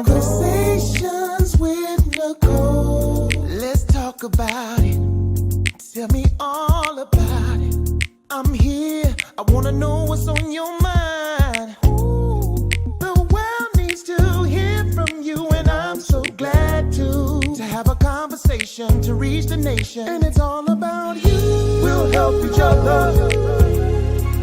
Conversations with Nicole. Let's talk about it. Tell me all about it. I'm here. I wanna know what's on your mind. Ooh, the world needs to hear from you, and I'm so glad to have a conversation to reach the nation. And it's all about you. We'll help each other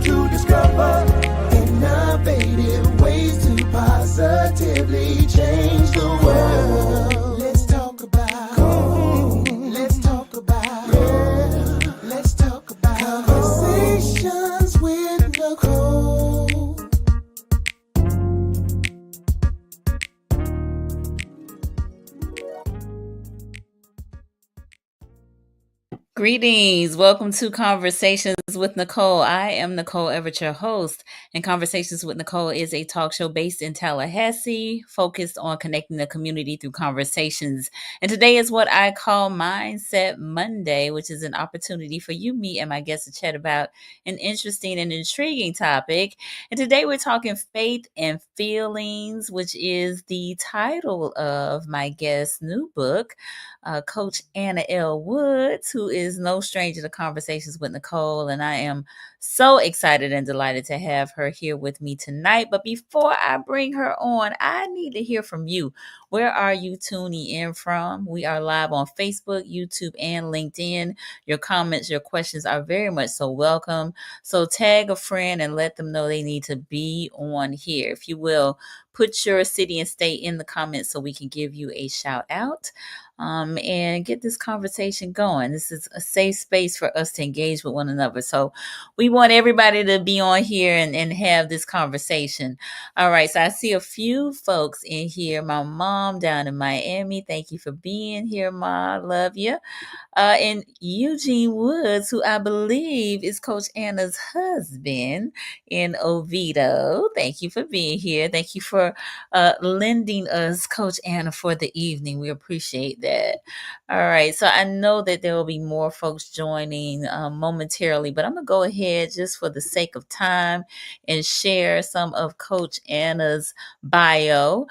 to discover innovative ways to positively change the world. Let's talk about, let's talk about, yeah. Let's talk about conversations with Nicole. Greetings. Welcome to Conversations with Nicole. I am Nicole Everett, your host, and Conversations with Nicole is a talk show based in Tallahassee, focused on connecting the community through conversations. And today is what I call Mindset Monday, which is an opportunity for you, me, and my guests to chat about an interesting and intriguing topic. And today we're talking faith and feelings, which is the title of my guest's new book. Coach Anna L. Woods, who is no stranger to Conversations with Nicole. And I am so excited and delighted to have her here with me tonight. But before I bring her on, I need to hear from you. Where are you tuning in from? We are live on Facebook, YouTube, and LinkedIn. Your comments, your questions are very much so welcome. So tag a friend and let them know they need to be on here. If you will, put your city and state in the comments so we can give you a shout out. And get this conversation going. This is a safe space for us to engage with one another. So we want everybody to be on here and have this conversation. All right. So I see a few folks in here. My mom down in Miami. Thank you for being here, Ma. Love you. And Eugene Woods, who I believe is Coach Anna's husband in Oviedo. Thank you for being here. Thank you for lending us Coach Anna for the evening. We appreciate that. All right. So I know that there will be more folks joining momentarily, but I'm going to go ahead just for the sake of time and share some of Coach Anna's bio.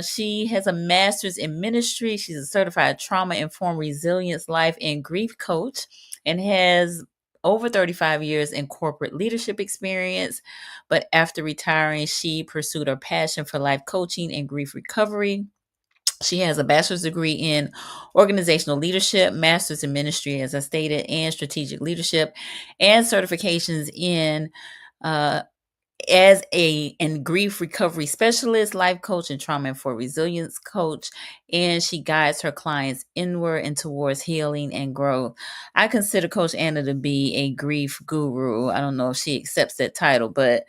She has a master's in ministry. She's a certified trauma-informed resilience, life, and grief coach, and has over 35 years in corporate leadership experience. But after retiring, she pursued her passion for life coaching and grief recovery. She has a bachelor's degree in organizational leadership, master's in ministry, as I stated, and strategic leadership, and certifications in as a grief recovery specialist, life coach, and trauma and for resilience coach. And she guides her clients inward and towards healing and growth. I consider Coach Anna to be a grief guru. I don't know if she accepts that title, but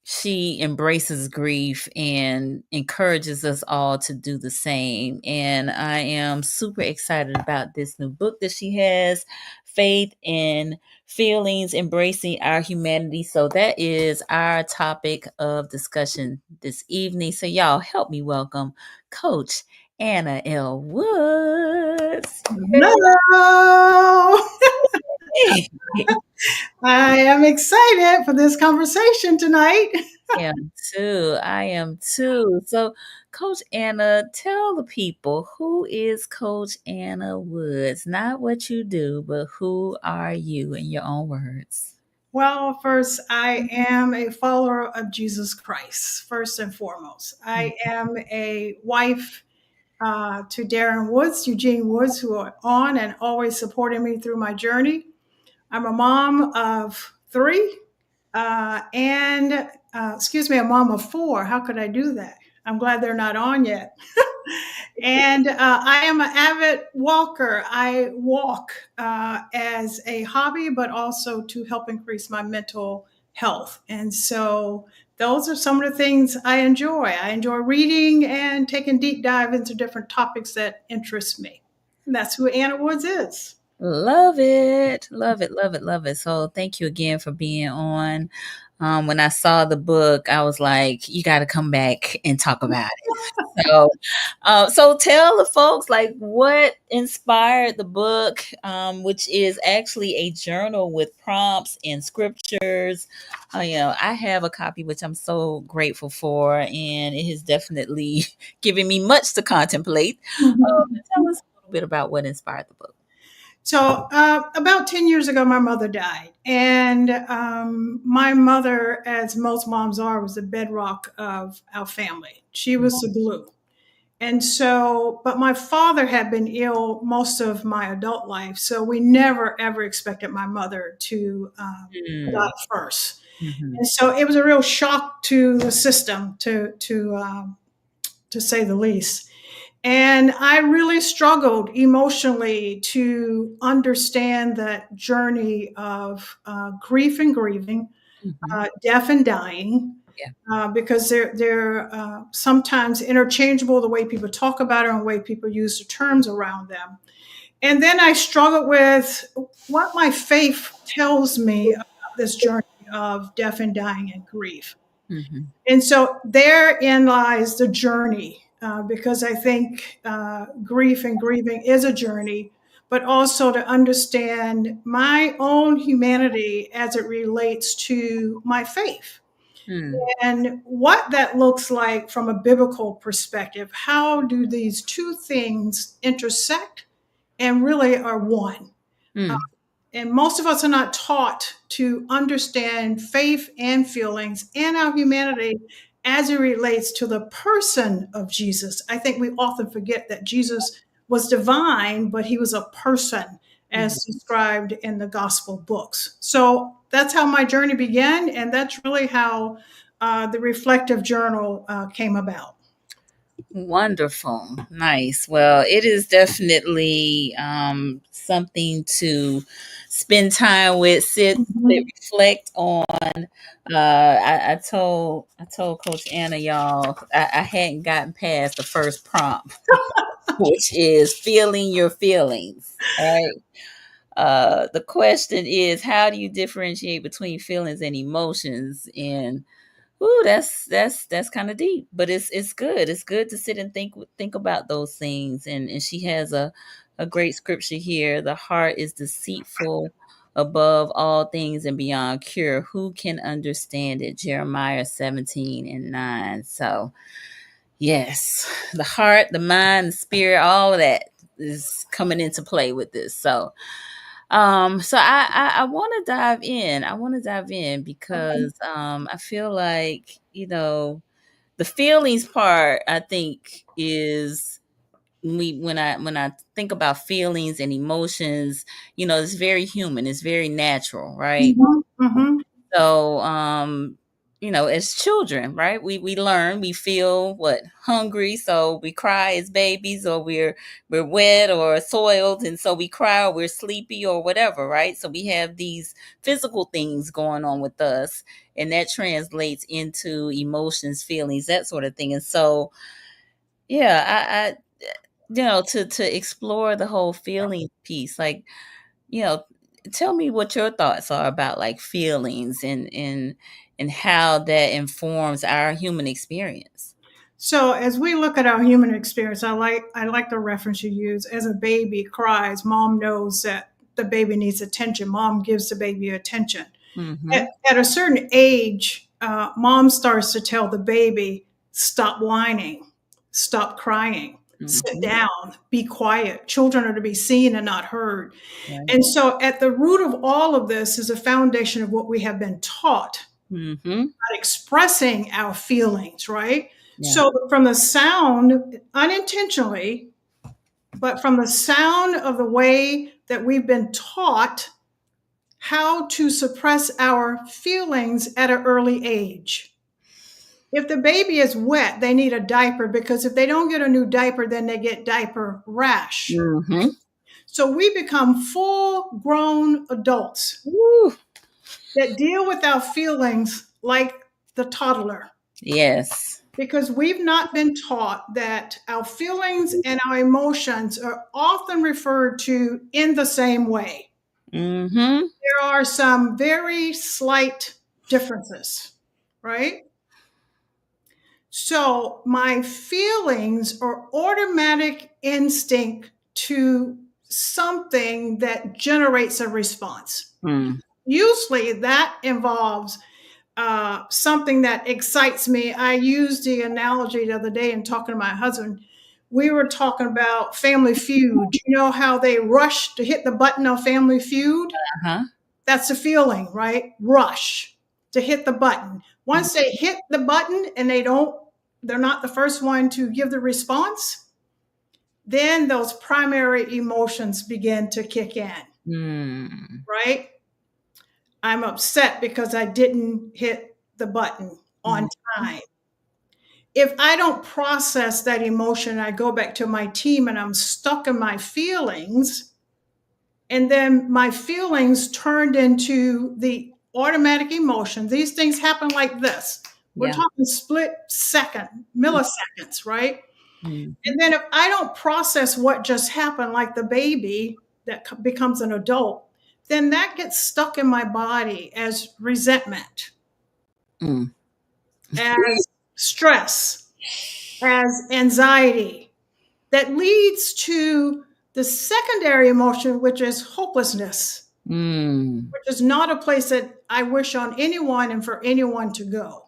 she embraces grief and encourages us all to do the same. And I am super excited about this new book that she has, Faith and Feelings, Embracing Our Humanity. So that is our topic of discussion this evening. So y'all help me welcome Coach Anna L. Woods. Hello. I am excited for this conversation tonight. I am too. So, Coach Anna, tell the people, who is Coach Anna Woods? Not what you do, but who are you in your own words? Well, first, I am a follower of Jesus Christ, first and foremost. I am a wife to Darren Woods, Eugene Woods, who are on and always supporting me through my journey. I'm a mom of three a mom of four. How could I do that? I'm glad they're not on yet. And I am an avid walker. I walk as a hobby, but also to help increase my mental health. And so those are some of the things I enjoy. I enjoy reading and taking deep dive into different topics that interest me. And that's who Anna Woods is. Love it. Love it. Love it. Love it. So thank you again for being on. When I saw the book, I was like, you got to come back and talk about it. So tell the folks like what inspired the book, which is actually a journal with prompts and scriptures. I have a copy which I'm so grateful for, and it has definitely given me much to contemplate. Tell us a little bit about what inspired the book. So, about 10 years ago, my mother died. And my mother, as most moms are, was the bedrock of our family. She was the glue. And so, but my father had been ill most of my adult life. So we never, ever expected my mother to die first. Mm-hmm. And so it was a real shock to the system, to say the least. And I really struggled emotionally to understand that journey of grief and grieving, Mm-hmm. death and dying, Yeah. because they're sometimes interchangeable, the way people talk about it and the way people use the terms around them. And then I struggled with what my faith tells me about this journey of death and dying and grief. Mm-hmm. And so therein lies the journey, because I think grief and grieving is a journey, but also to understand my own humanity as it relates to my faith Mm. and what that looks like from a biblical perspective. How do these two things intersect and really are one? Mm. And most of us are not taught to understand faith and feelings and our humanity as it relates to the person of Jesus. I think we often forget that Jesus was divine, but he was a person Mm. as described in the gospel books. So that's how my journey began, and that's really how the reflective journal came about. Wonderful. Nice. Well, it is definitely something to spend time with, sit, Mhm. reflect on. I told Coach Anna, y'all, I hadn't gotten past the first prompt, which is feeling your feelings. Right. The question is, how do you differentiate between feelings and emotions? And ooh, that's kind of deep, but it's good. It's good to sit and think about those things. And she has a great scripture here. The heart is deceitful above all things and beyond cure. Who can understand it? Jeremiah 17:9. So yes, the heart, the mind, the spirit, all of that is coming into play with this. So I want to dive in. I want to dive in Okay. because I feel like the feelings part. I think is when I think about feelings and emotions. It's very human. It's very natural, right? Mhm. Mhm. So, as children, right? We learn, we feel what hungry, so we cry as babies, or we're wet or soiled, and so we cry, or we're sleepy or whatever, right? So we have these physical things going on with us, and that translates into emotions, feelings, that sort of thing. And so, yeah, I to explore the whole feeling piece, like you know, tell me what your thoughts are about like feelings and how that informs our human experience. So as we look at our human experience, I like the reference you use. As a baby cries, mom knows that the baby needs attention. Mom gives the baby attention. Mm-hmm. At a certain age, mom starts to tell the baby, stop whining, stop crying, sit Mm-hmm. down, be quiet. Children are to be seen and not heard. Right. And so at the root of all of this is a foundation of what we have been taught, Mm-hmm. expressing our feelings, right? Yeah. So from the sound, unintentionally, but from the sound of the way that we've been taught how to suppress our feelings at an early age. If the baby is wet, they need a diaper because if they don't get a new diaper, then they get diaper rash. Mm-hmm. So we become full grown adults Woo. that deal with our feelings like the toddler Yes. because we've not been taught that our feelings and our emotions are often referred to in the same way. Mm-hmm. There are some very slight differences, right? So my feelings are automatic instinct to something that generates a response. Mm. Usually that involves something that excites me. I used the analogy the other day in talking to my husband. We were talking about Family Feud. You know how they rush to hit the button on Family Feud? Uh-huh. That's a feeling, right? Rush to hit the button. Once they hit the button and they're not the first one to give the response, then those primary emotions begin to kick in, Mm. right? I'm upset because I didn't hit the button on Mm. time. If I don't process that emotion, I go back to my team and I'm stuck in my feelings. And then my feelings turned into the automatic emotion. These things happen like this. We're Yeah. talking split second, milliseconds, right? Mm. And then if I don't process what just happened, like the baby that becomes an adult, then that gets stuck in my body as resentment, Mm. as stress, as anxiety. That leads to the secondary emotion, which is hopelessness, Mm. which is not a place that I wish on anyone and for anyone to go.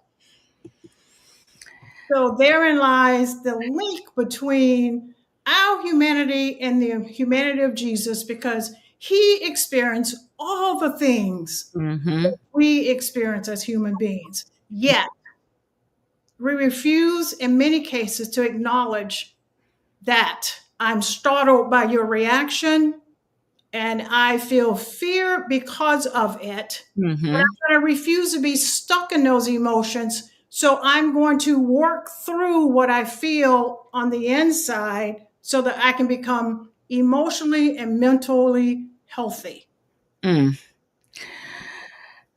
So therein lies the link between our humanity and the humanity of Jesus, because he experienced all the things Mm-hmm. we experience as human beings. Yet we refuse in many cases to acknowledge that I'm startled by your reaction and I feel fear because of it. But Mm-hmm. I'm going to refuse to be stuck in those emotions. So I'm going to work through what I feel on the inside so that I can become emotionally and mentally healthy. Mm.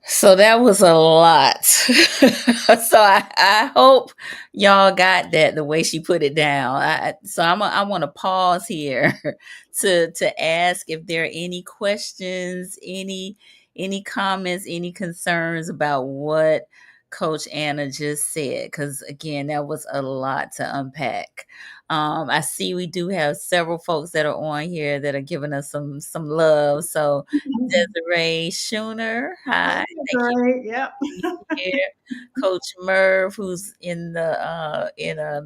So that was a lot. So I hope y'all got that the way she put it down. I want to pause here to ask if there are any questions, any comments, any concerns about what Coach Anna just said. Because again, that was a lot to unpack. I see we do have several folks that are on here that are giving us some love. So Desiree Schooner, hi. Thank you Right. Yep. for being here. Coach Merv, who's in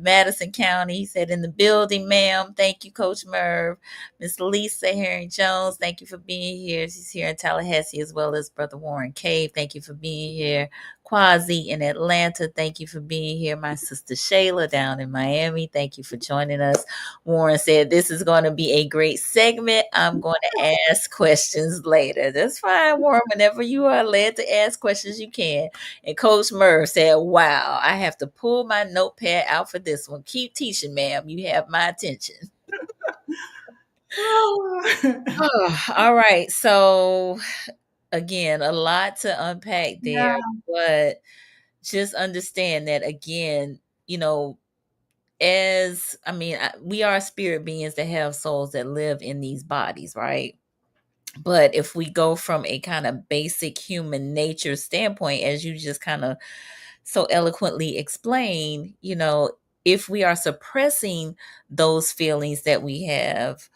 Madison County, he said in the building, ma'am. Thank you, Coach Merv. Miss Lisa Herring Jones, thank you for being here. She's here in Tallahassee as well as Brother Warren Cave. Thank you for being here. Quasi in Atlanta, thank you for being here. My sister Shayla down in Miami, thank you for joining us. Warren said this is going to be a great segment. I'm going to ask questions later. That's fine, Warren. Whenever you are led to ask questions, you can. And Coach Murph said, wow, I have to pull my notepad out for this one. Keep teaching, ma'am. You have my attention. Oh, all right. So, again, a lot to unpack there, Yeah. but just understand that, again, you know, we are spirit beings that have souls that live in these bodies, right? But if we go from a kind of basic human nature standpoint, as you just kind of so eloquently explain, if we are suppressing those feelings that we have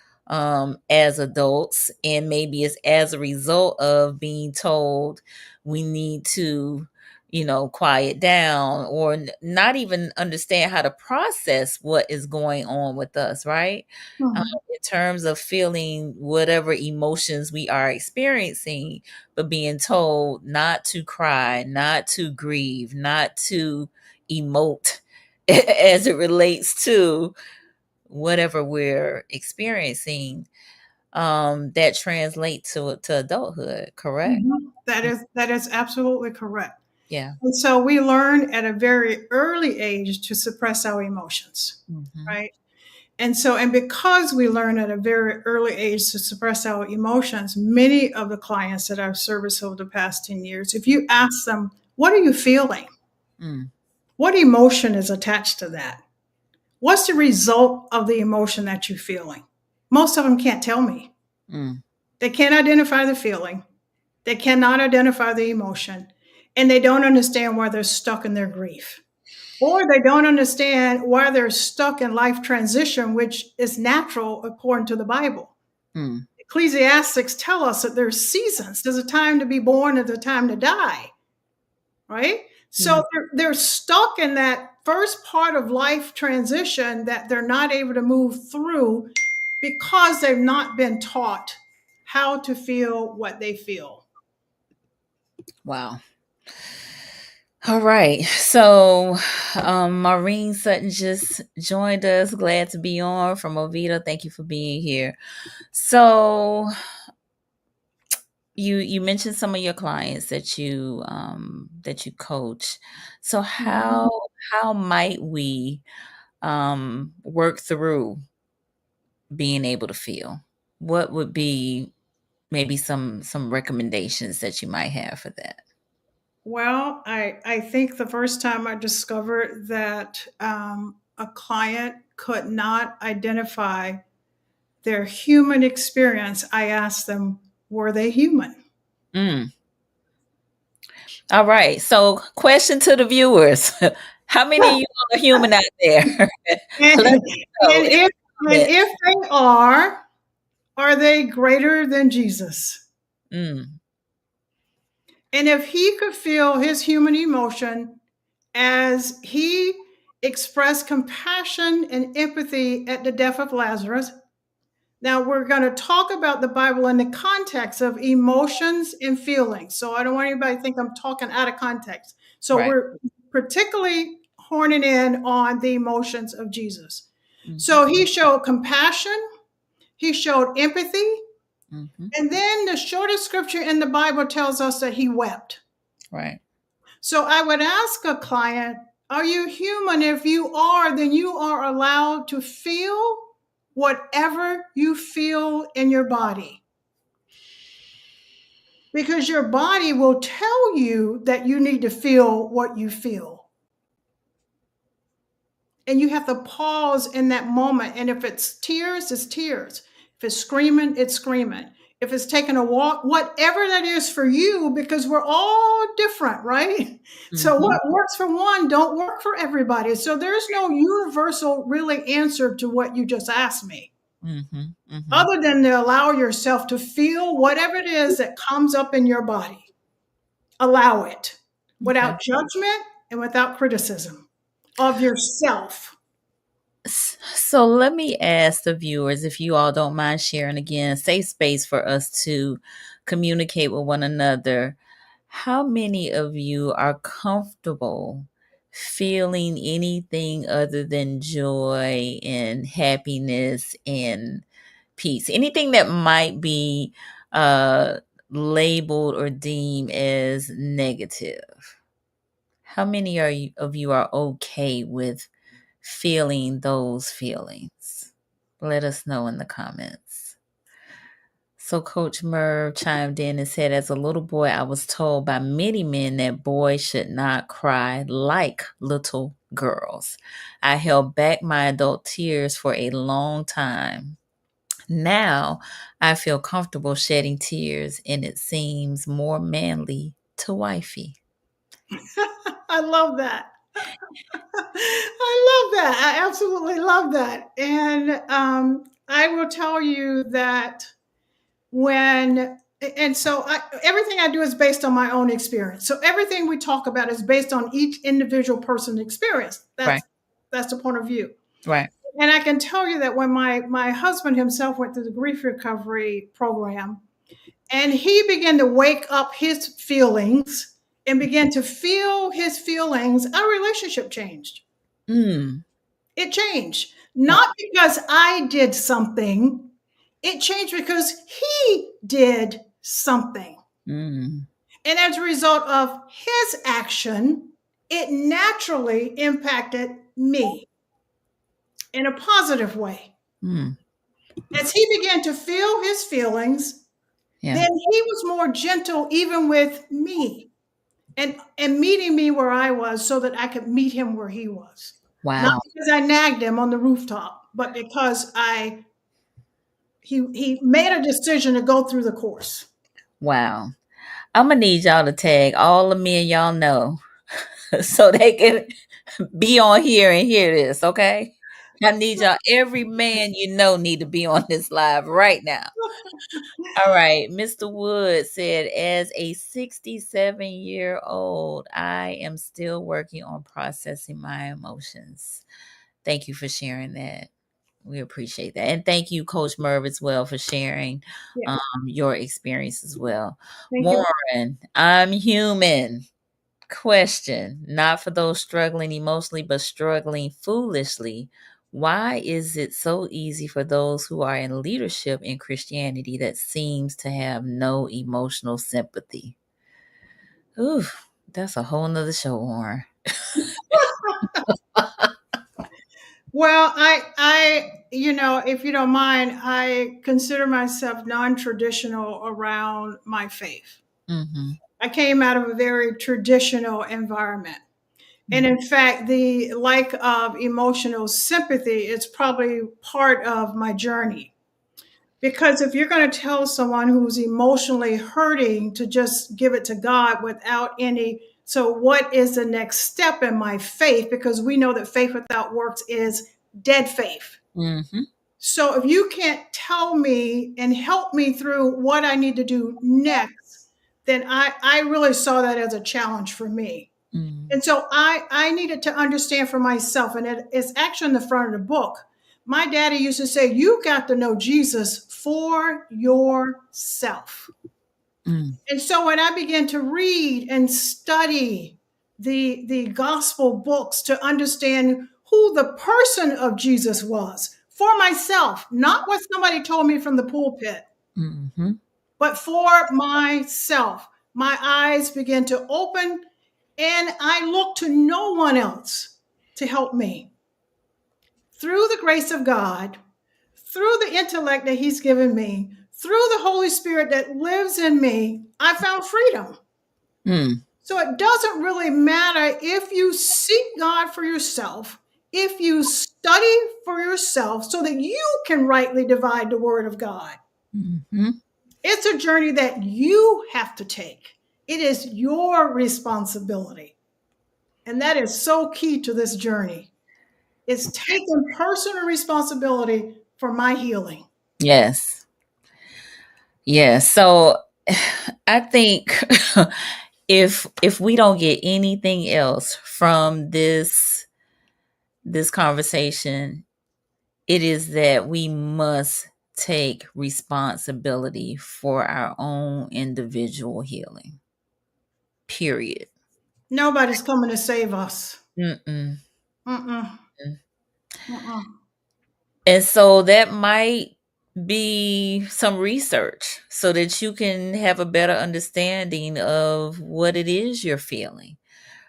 as adults, and maybe it's as a result of being told we need to, quiet down or not even understand how to process what is going on with us, right? Mhm. In terms of feeling whatever emotions we are experiencing, but being told not to cry, not to grieve, not to emote as it relates to whatever we're experiencing, that translates to adulthood, correct? Mhm. That is absolutely correct. Yeah. And so we learn at a very early age to suppress our emotions, Hmm. right? And because we learn at a very early age to suppress our emotions, many of the clients that I've serviced over the past 10 years, if you ask them, what are you feeling? Mm, What emotion is attached to that? What's the result of the emotion that you're feeling? Most of them can't tell me. mm, They can't identify the feeling. They cannot identify the emotion. and they don't understand why they're stuck in their grief. Or they don't understand why they're stuck in life transition, which is natural according to the Bible. Mm. Ecclesiastics tell us that there's seasons. There's a time to be born and there's a time to die, right? So they're stuck in that first part of life transition that they're not able to move through because they've not been taught how to feel what they feel. Wow. All right. So, Maureen Sutton just joined us. Glad to be on from Oviedo. Thank you for being here. So, you mentioned some of your clients that you coach. So, how might we work through being able to feel? What would be maybe some recommendations that you might have for that? Well, I think the first time I discovered that a client could not identify their human experience, I asked them, were they human? Mm. All right. So, question to the viewers: how many of you are human out there? And, Let us know. and if they are they greater than Jesus? Mm. And if he could feel his human emotion as he expressed compassion and empathy at the death of Lazarus. Now, we're going to talk about the Bible in the context of emotions and feelings. So I don't want anybody to think I'm talking out of context. So Right. we're particularly horning in on the emotions of Jesus. Mm-hmm. So he showed compassion, he showed empathy, Mm-hmm. and then the shortest scripture in the Bible tells us that he wept. Right. So I would ask a client, are you human? If you are, then you are allowed to feel whatever you feel in your body. Because your body will tell you that you need to feel what you feel. And you have to pause in that moment. And if it's tears, it's tears. If it's screaming, it's screaming. If it's taking a walk, whatever that is for you, because we're all different, right? Mm-hmm. So what works for one don't work for everybody. So there's no universal really answer to what you just asked me. Mm-hmm. Mm-hmm. Other than to allow yourself to feel whatever it is that comes up in your body. Allow it without judgment and without criticism of yourself. So let me ask the viewers, if you all don't mind sharing again, safe space for us to communicate with one another. How many of you are comfortable feeling anything other than joy and happiness and peace? Anything that might be labeled or deemed as negative? How many of you are okay with feeling those feelings? Let us know in the comments. So Coach Merv chimed in and said, as a little boy, I was told by many men that boys should not cry like little girls. I held back my adult tears for a long time. Now I feel comfortable shedding tears, and it seems more manly to wifey. I love that. I love that. I absolutely love that. And I will tell you that everything I do is based on my own experience. So everything we talk about is based on each individual person's experience. That's the point of view. Right. And I can tell you that when my husband himself went through the grief recovery program, and he began to wake up his feelings and began to feel his feelings, our relationship changed. It changed. Not because I did something. It changed because he did something. And as a result of his action, it naturally impacted me in a positive way. As he began to feel his feelings, then he was more gentle even with me and meeting me where I was so that I could meet him where he was. Wow. Not because I nagged him on the rooftop, but because he made a decision to go through the course. Wow. I'm gonna need y'all to tag all the men y'all know so they can be on here and hear this, okay? I need y'all. Every man you know need to be on this live right now. All right. Mr. Wood said, as a 67-year-old, I am still working on processing my emotions. Thank you for sharing that. We appreciate that. And thank you, Coach Merv, as well, for sharing Yeah. your experience as well. Thank you. Warren, I'm human. Question, not for those struggling emotionally, but struggling foolishly. Why is it so easy for those who are in leadership in Christianity that seems to have no emotional sympathy? Ooh, that's a whole nother show, Warren. Well, if you don't mind, I consider myself non-traditional around my faith. Mm-hmm. I came out of a very traditional environment. And Mm-hmm. in fact, the lack of emotional sympathy is probably part of my journey. Because if you're going to tell someone who's emotionally hurting to just give it to God without any, so what is the next step in my faith? Because we know that faith without works is dead faith. Mm-hmm. So if you can't tell me and help me through what I need to do next, then I really saw that as a challenge for me. Mm-hmm. And so I needed to understand for myself, and it's actually in the front of the book. My daddy used to say, you got to know Jesus for yourself. Mm-hmm. And so when I began to read and study the gospel books to understand who the person of Jesus was for myself, not what somebody told me from the pulpit, Mm-hmm. but for myself, my eyes began to open and I looked to no one else to help me. Through the grace of God, through the intellect that He's given me, through the Holy Spirit that lives in me, I found freedom. Mm-hmm. So it doesn't really matter if you seek God for yourself, if you study for yourself so that you can rightly divide the word of God. Mm-hmm. It's a journey that you have to take. It is your responsibility. And that is so key to this journey. It's taking personal responsibility for my healing. Yes. Yes. So I think if we don't get anything else from this conversation, it is that we must take responsibility for our own individual healing. Period. Nobody's coming to save us. Mm-mm. Mm-mm. Mm-mm. And so that might be some research so that you can have a better understanding of what it is you're feeling.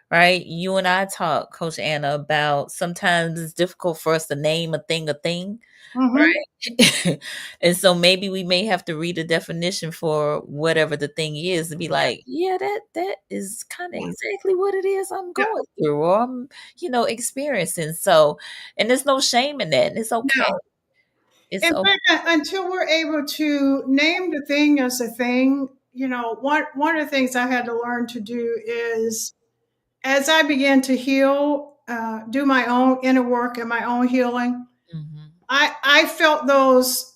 Right? You and I talk, Coach Anna, about sometimes it's difficult for us to name a thing, Mm-hmm. right? And so maybe we may have to read a definition for whatever the thing is and be like, yeah, that is kind of Yeah. exactly what it is I'm Yeah. going through or I'm, experiencing. So, and there's no shame in that. And it's okay. No. It's In okay. fact, until we're able to name the thing as a thing, one of the things I had to learn to do is as I began to heal, do my own inner work and my own healing, Mhm. I felt those,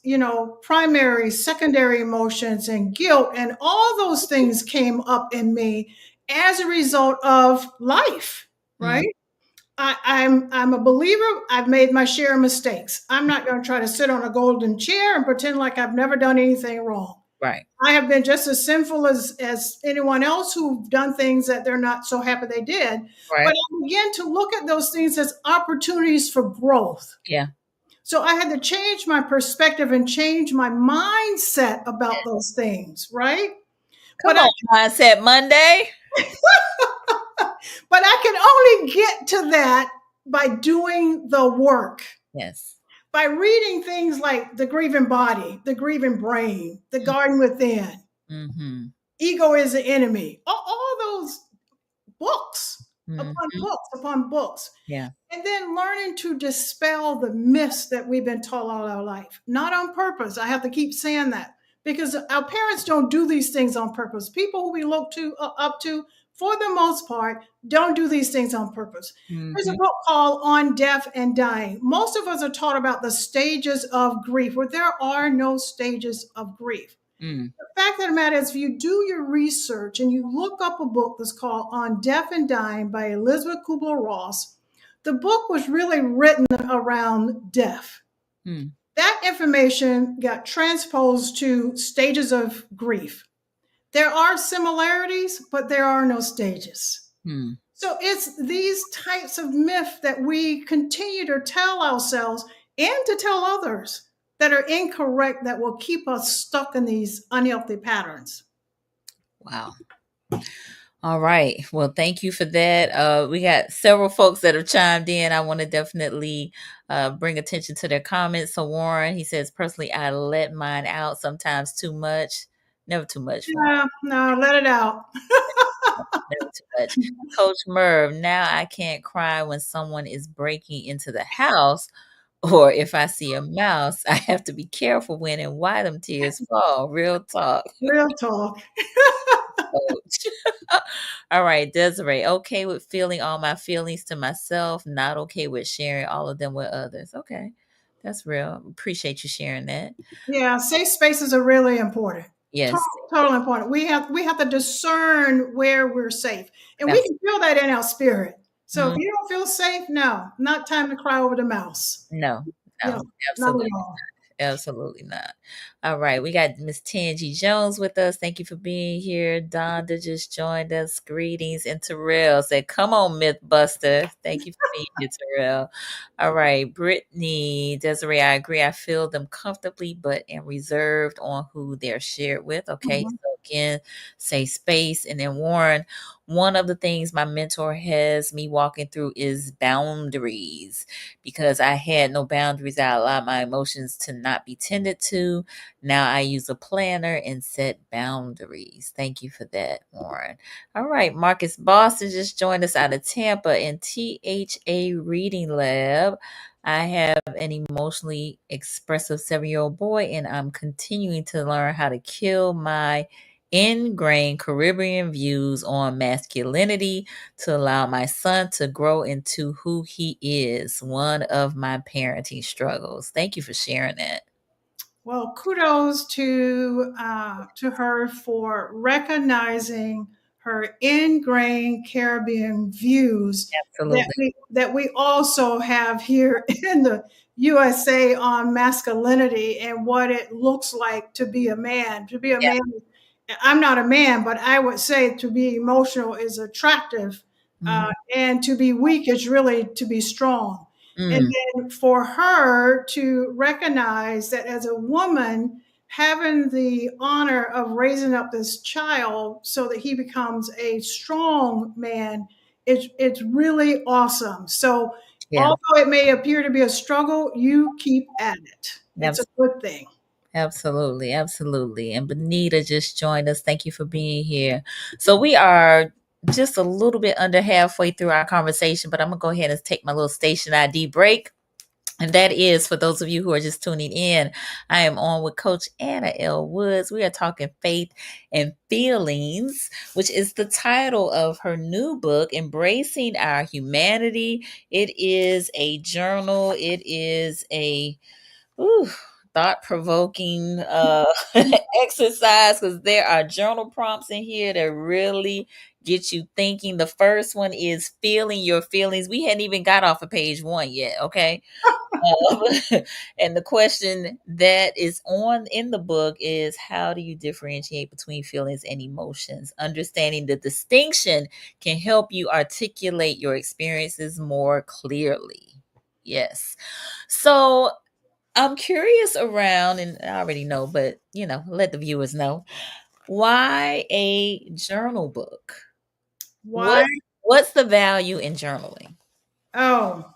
primary, secondary emotions and guilt and all those things came up in me as a result of life, Mm, right? I'm a believer. I've made my share of mistakes. I'm not going to try to sit on a golden chair and pretend like I've never done anything wrong. right. I have been just as sinful as anyone else who've done things that they're not so happy they did. But Right. I began to look at those things as opportunities for growth. Yeah. So I had to change my perspective and change my mindset about those things, right? Come on, Mindset Monday. But I can only get to that by doing the work, Yes. by reading things like The Grieving Body, The Grieving Brain, The Garden Within, Mm-hmm. Ego is the Enemy, all those books upon Mm-hmm. books upon books. Yeah. And then learning to dispel the myths that we've been taught all our life, not on purpose. I have to keep saying that because our parents don't do these things on purpose. People who we look to up to, for the most part, don't do these things on purpose. There's a Mm-hmm. book called On Death and Dying. Most of us are taught about the stages of grief, where there are no stages of grief. Mm. The fact of the matter is, if you do your research and you look up a book that's called On Death and Dying by Elizabeth Kubler-Ross, the book was really written around death. Mm. That information got transposed to stages of grief. There are similarities, but there are no stages. Mm. So it's these types of myths that we continue to tell ourselves and to tell others that are incorrect, that will keep us stuck in these unhealthy patterns. Wow. All right. Well, thank you for that. We got several folks that have chimed in. I want to definitely bring attention to their comments. So Warren, he says, personally, I let mine out sometimes too much. Never too much, Warren. Yeah, no, let it out. Never too much. Coach Merv, now I can't cry when someone is breaking into the house, or if I see a mouse, I have to be careful when and why them tears fall. Real talk. Real talk. Coach. All right, Desiree. Okay with feeling all my feelings to myself, not okay with sharing all of them with others. Okay, that's real. Appreciate you sharing that. Yeah, safe spaces are really important. Yes, Totally important. We have to discern where we're safe, and we abs- can feel that in our spirit. So if mm, you don't feel safe, no, not time to cry over the mouse. no, Yeah, no, not at absolutely. all. Absolutely not. All right, we got Miss Tangi Jones with us. Thank you for being here. Donda just joined us. Greetings. And Terrell said, "Come on, Mythbuster." Thank you for being here, Terrell. All right, Brittany, Desiree, I agree. I feel them comfortably, but am reserved on who they're shared with. Okay, Mhm. so again, say space. And then Warren, one of the things my mentor has me walking through is boundaries, because I had no boundaries. I allowed my emotions to not be tended to. Now I use a planner and set boundaries. Thank you for that, Warren. All right, Marcus Boston just joined us out of Tampa in THA Reading Lab. I have an emotionally expressive 7-year-old boy, and I'm continuing to learn how to kill my ingrained Caribbean views on masculinity to allow my son to grow into who he is. One of my parenting struggles. Thank you for sharing that. Well, kudos to her for recognizing her ingrained Caribbean views Absolutely. that we also have here in the USA on masculinity and what it looks like to be a man. To be a Yeah. man, I'm not a man, but I would say to be emotional is attractive, Mhm. and to be weak is really to be strong. And Mm, then for her to recognize that as a woman, having the honor of raising up this child so that he becomes a strong man, it's really awesome. So yeah. although it may appear to be a struggle, you keep at it. It's a Abs- good thing. Absolutely. Absolutely. And Benita just joined us. Thank you for being here. So we are just a little bit under halfway through our conversation, but I'm going to go ahead and take my little station ID break. And that is for those of you who are just tuning in. I am on with Coach Anna L. Woods. We are talking faith and feelings, which is the title of her new book, Embracing Our Humanity. It is a journal. It is a thought provoking exercise, because there are journal prompts in here that really get you thinking. The first one is feeling your feelings. We hadn't even got off of page one yet. Okay. Um, and the question that is on in the book is, how do you differentiate between feelings and emotions? Understanding the distinction can help you articulate your experiences more clearly. Yes. So I'm curious around, and I already know, but let the viewers know, why a journal book? Why? What's the value in journaling? Oh,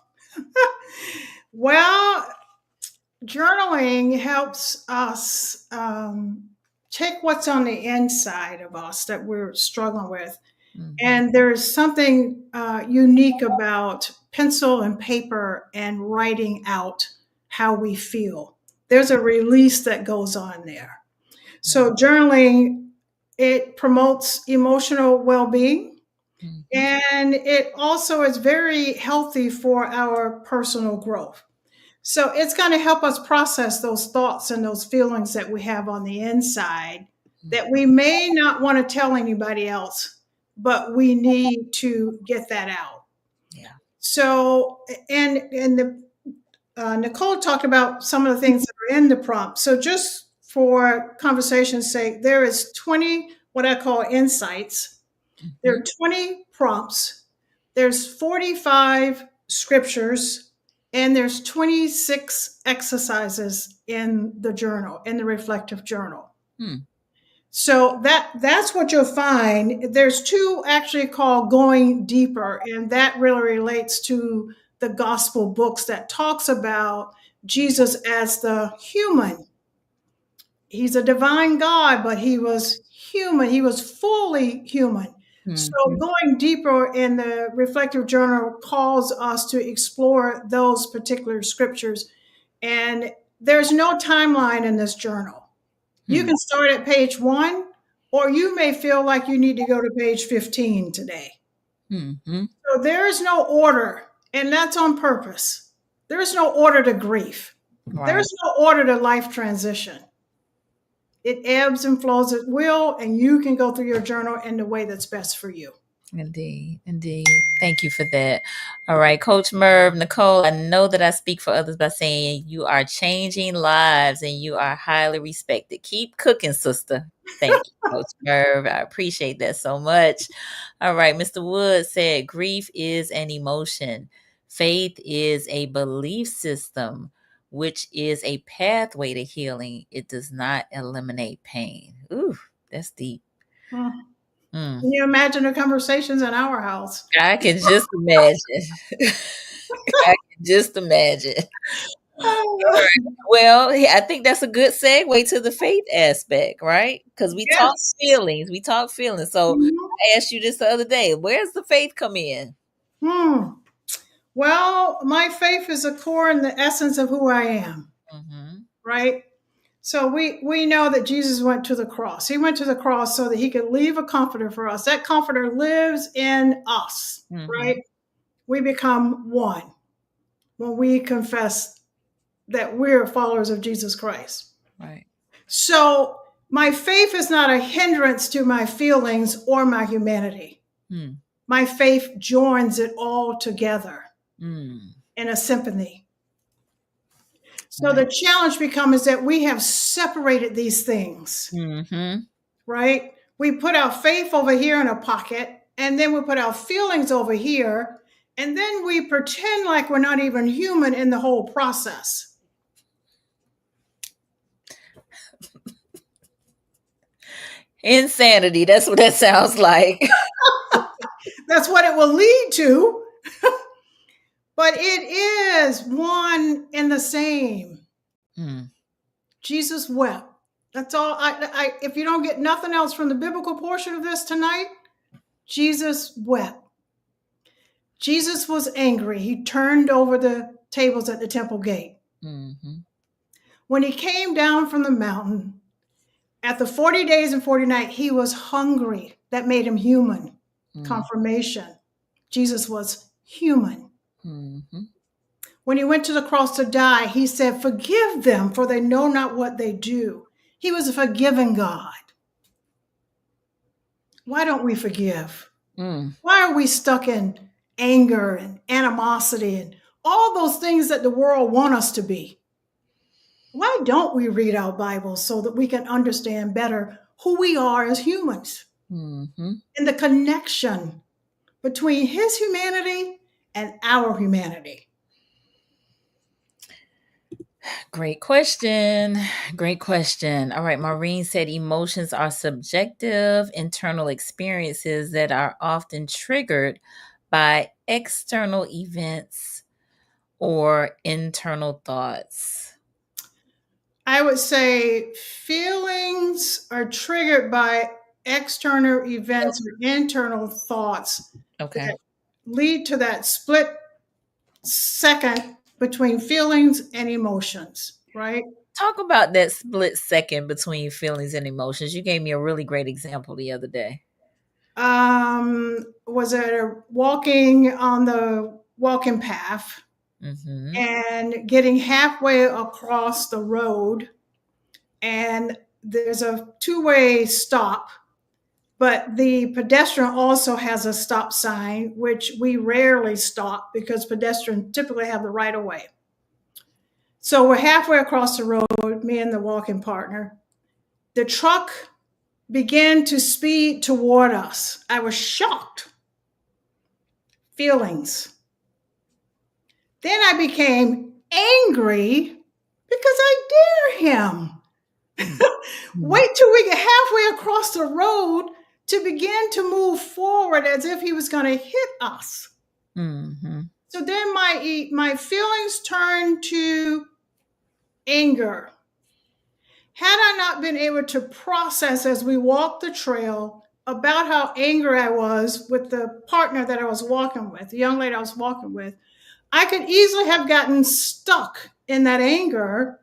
well, journaling helps us take what's on the inside of us that we're struggling with. Mhm. And there's something unique about pencil and paper and writing out how we feel. There's a release that goes on there. So journaling, it promotes emotional well-being, Mhm. and it also is very healthy for our personal growth. So it's going to help us process those thoughts and those feelings that we have on the inside that we may not want to tell anybody else, but we need to get that out. Yeah. So, and the Nicole talked about some of the things that are in the prompt. So just for conversation's sake, there is 20 what I call insights. There are 20 prompts. There's 45 scriptures, and there's 26 exercises in the journal, in the reflective journal. Hmm. So that's what you'll find. There's two actually called Going Deeper, and that really relates to the gospel books that talks about Jesus as the human. He's a divine God, but he was human. He was fully human. So Mhm. going deeper in the reflective journal calls us to explore those particular scriptures. And there's no timeline in this journal. You Hmm. can start at page 1, or you may feel like you need to go to page 15 today. Mhm. So there is no order, and that's on purpose. There's no order to grief. Right. There's no order to life transition. It ebbs and flows at will, and you can go through your journal in the way that's best for you. Indeed. Indeed. Thank you for that. All right, Coach Merv, Nicole, I know that I speak for others by saying you are changing lives and you are highly respected. Keep cooking, sister. Thank you, Coach Merv. I appreciate that so much. All right, Mr. Wood said grief is an emotion. Faith is a belief system, which is a pathway to healing. It does not eliminate pain. Ooh, that's deep. Hmm. Mm. Can you imagine the conversations in our house? I can just imagine. I can just imagine. Well, I think that's a good segue to the faith aspect, right? Because we talk Yes. feelings, we talk feelings. So Mhm. I asked you this the other day. Where's the faith come in? Hmm. Well, my faith is a core and the essence of who I am, Mm-hmm. right? So we know that Jesus went to the cross. He went to the cross so that he could leave a comforter for us. That comforter lives in us, Mm-hmm. right? We become one when we confess that we're followers of Jesus Christ. Right. So my faith is not a hindrance to my feelings or my humanity. Mm. My faith joins it all together Mm. in a symphony. So Right. the challenge becomes that we have separated these things, Mm-hmm. right? We put our faith over here in a pocket, and then we put our feelings over here, and then we pretend like we're not even human in the whole process. Insanity. That's what that sounds like. That's what it will lead to, but it is one and the same. Mm. Jesus wept. That's all. If you don't get nothing else from the biblical portion of this tonight, Jesus wept. Jesus was angry. He turned over the tables at the temple gate. Mm-hmm. When he came down from the mountain, at the 40 days and 40 nights, he was hungry. That made him human. Mm. Confirmation. Jesus was human. Mm-hmm. When he went to the cross to die, he said, "Forgive them, for they know not what they do." He was a forgiving God. Why don't we forgive? Mm. Why are we stuck in anger and animosity and all those things that the world want us to be? Why don't we read our Bibles so that we can understand better who we are as humans Mm-hmm. and the connection between his humanity and our humanity? Great question. Great question. All right. Maureen said emotions are subjective, internal experiences that are often triggered by external events or internal thoughts. I would say feelings are triggered by external events or internal thoughts Okay. that lead to that split second between feelings and emotions, right? Talk about that split second between feelings and emotions. You gave me a really great example the other day. Was it walking on the walking path Mm-hmm. and getting halfway across the road, and there's a two-way stop, but the pedestrian also has a stop sign, which we rarely stop because pedestrians typically have the right of way. So we're halfway across the road, me and the walking partner. The truck began to speed toward us. I was shocked. Feelings. Then I became angry because I dare him. Wait till we get halfway across the road to begin to move forward as if he was going to hit us. Mm-hmm. So then my feelings turned to anger. Had I not been able to process as we walked the trail about how angry I was with the partner that I was walking with, the young lady I was walking with, I could easily have gotten stuck in that anger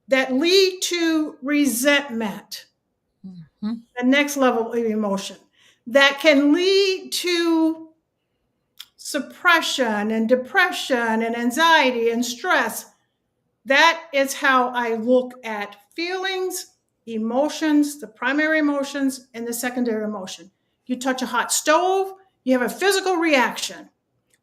that lead to resentment, Mm-hmm. the next level of emotion, that can lead to suppression and depression and anxiety and stress. That is how I look at feelings, emotions, the primary emotions, and the secondary emotion. You touch a hot stove, you have a physical reaction.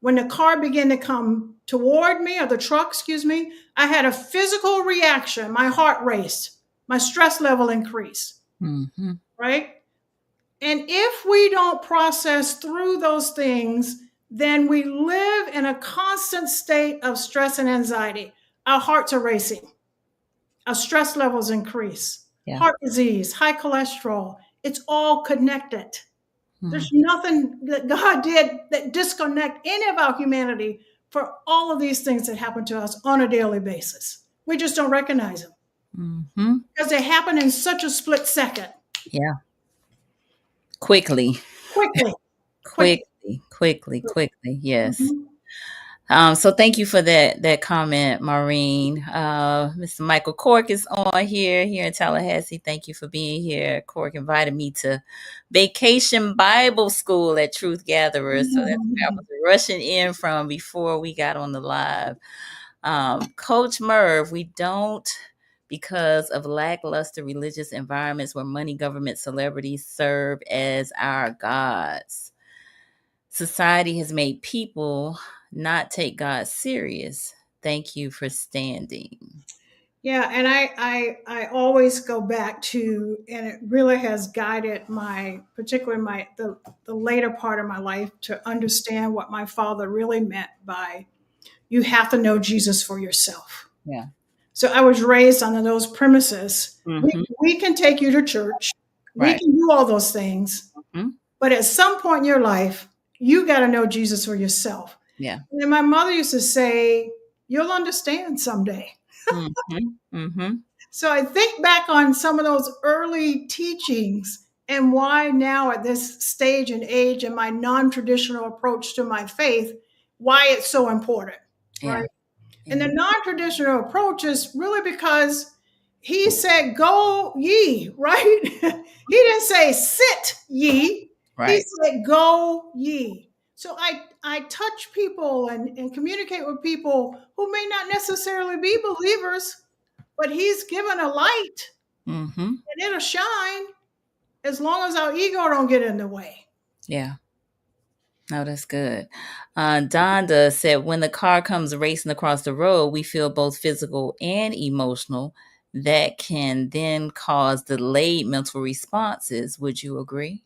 When the car began to come toward me, or the truck, excuse me, I had a physical reaction. My heart raced, my stress level increased, Mm-hmm. right? And if we don't process through those things, then we live in a constant state of stress and anxiety. Our hearts are racing, our stress levels increase, Yeah. heart disease, high cholesterol. It's all connected. Mm-hmm. There's nothing that God did that disconnect any of our humanity for all of these things that happen to us on a daily basis. We just don't recognize them Mm-hmm. because they happen in such a split second. Yeah. Quickly. Quickly. Quickly. Yes. Mhm. So thank you for that comment, Maureen. Mr. Michael Cork is on here in Tallahassee. Thank you for being here. Cork invited me to Vacation Bible School at Truth Gatherers. So that's where I was rushing in from before we got on the live. Coach Merv, we don't, because of lackluster religious environments where money, government, celebrities serve as our gods. Society has made people not take God serious. Thank you for standing. Yeah, and I always go back to, and it really has guided my, particularly the later part of my life, to understand what my father really meant by you have to know Jesus for yourself. Yeah. So I was raised under those premises. Mm-hmm. We can take you to church, we Right. can do all those things, Mm-hmm. but at some point in your life, you got to know Jesus for yourself. Yeah. And then my mother used to say, "You'll understand someday." Mm-hmm. Mm-hmm. So I think back on some of those early teachings and why now at this stage and age in my non-traditional approach to my faith, why it's so important, Yeah. right? And the non-traditional approach is really because he said, "Go ye," right? He didn't say sit ye. He Right. said, "Go ye." So I touch people and communicate with people who may not necessarily be believers, but he's given a light Mm-hmm. and it'll shine as long as our ego don't get in the way. Yeah. No, that's good. Donda said, when the car comes racing across the road, we feel both physical and emotional. That can then cause delayed mental responses. Would you agree?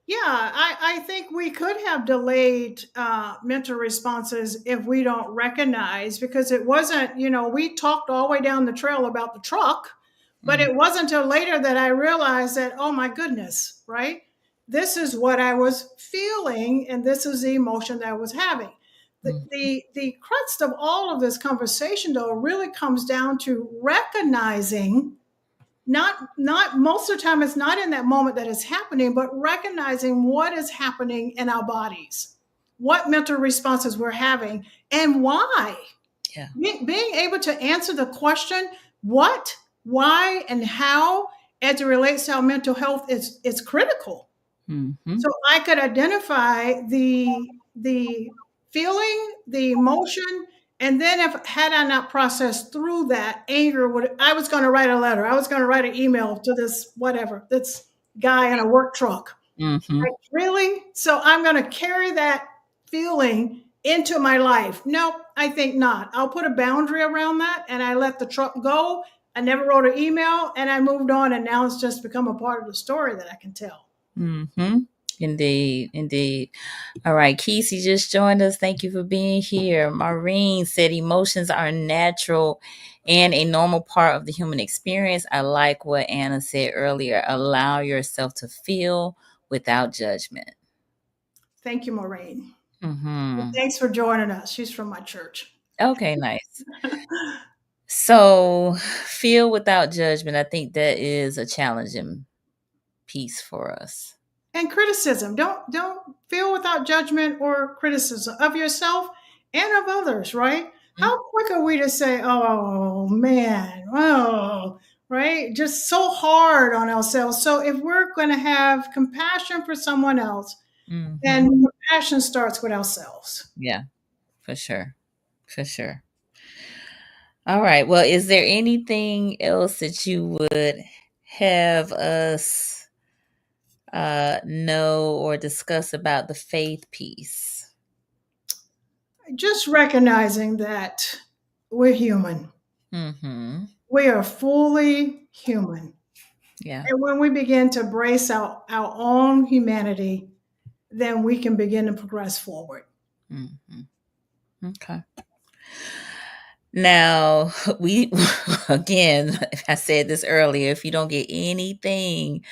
Yeah, I think we could have delayed mental responses if we don't recognize, because it wasn't, we talked all the way down the trail about the truck, but Mm-hmm. it wasn't until later that I realized that, oh my goodness, right? This is what I was feeling, and this is the emotion that I was having. The crux of all of this conversation, though, really comes down to recognizing, not most of the time it's not in that moment that it's happening, but recognizing what is happening in our bodies, what mental responses we're having, and why. Yeah. Being able to answer the question, what, why, and how as it relates to our mental health is critical. Mm-hmm. So I could identify the feeling, the emotion, and then if had I not processed through that, anger would I was going to write a letter. I was going to write an email to this guy in a work truck. Mm-hmm. Like, really? So I'm going to carry that feeling into my life? Nope, I think not. I'll put a boundary around that and I let the truck go. I never wrote an email and I moved on, and now it's just become a part of the story that I can tell. Mm-hmm. Indeed, indeed. All right, Kesey just joined us. Thank you for being here. Maureen said emotions are natural and a normal part of the human experience. I like what Anna said earlier. Allow yourself to feel without judgment. Thank you, Maureen. Mm-hmm. Thanks for joining us. She's from my church. Okay, nice. So, feel without judgment. I think that is a challenging piece for us. And criticism. Don't feel without judgment or criticism of yourself and of others, right? How quick are we to say, oh man, oh, right? Just so hard on ourselves. So if we're going to have compassion for someone else, Mm-hmm. then compassion starts with ourselves. Yeah, for sure. For sure. All right. Well, is there anything else that you would have us know or discuss about the faith piece? Just recognizing that we're human. Mm-hmm. We are fully human. Yeah. And when we begin to embrace our own humanity, then we can begin to progress forward. Mm-hmm. Okay. Now, we, again, I said this earlier, if you don't get anything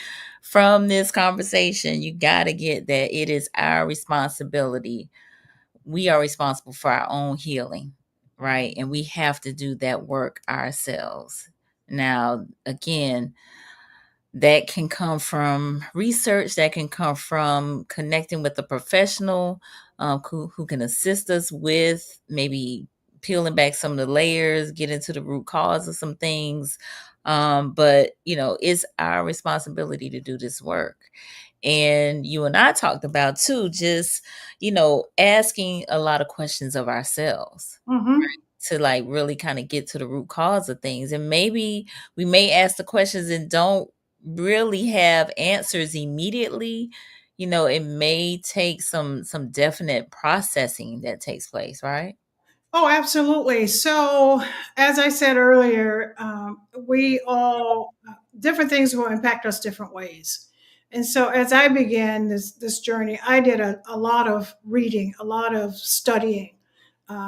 from this conversation, you got to get that it is our responsibility. We are responsible for our own healing, right? And we have to do that work ourselves. Now, again, that can come from research, that can come from connecting with a professional who can assist us with maybe peeling back some of the layers, get into the root cause of some things. But, it's our responsibility to do this work. And you and I talked about too, just, asking a lot of questions of ourselves Mm-hmm. to like really kind of get to the root cause of things. And maybe we may ask the questions and don't really have answers immediately. It may take some definite processing that takes place, right? Oh, absolutely. So, as I said earlier, we all different things will impact us different ways. And so, as I began this journey, I did a lot of reading, a lot of studying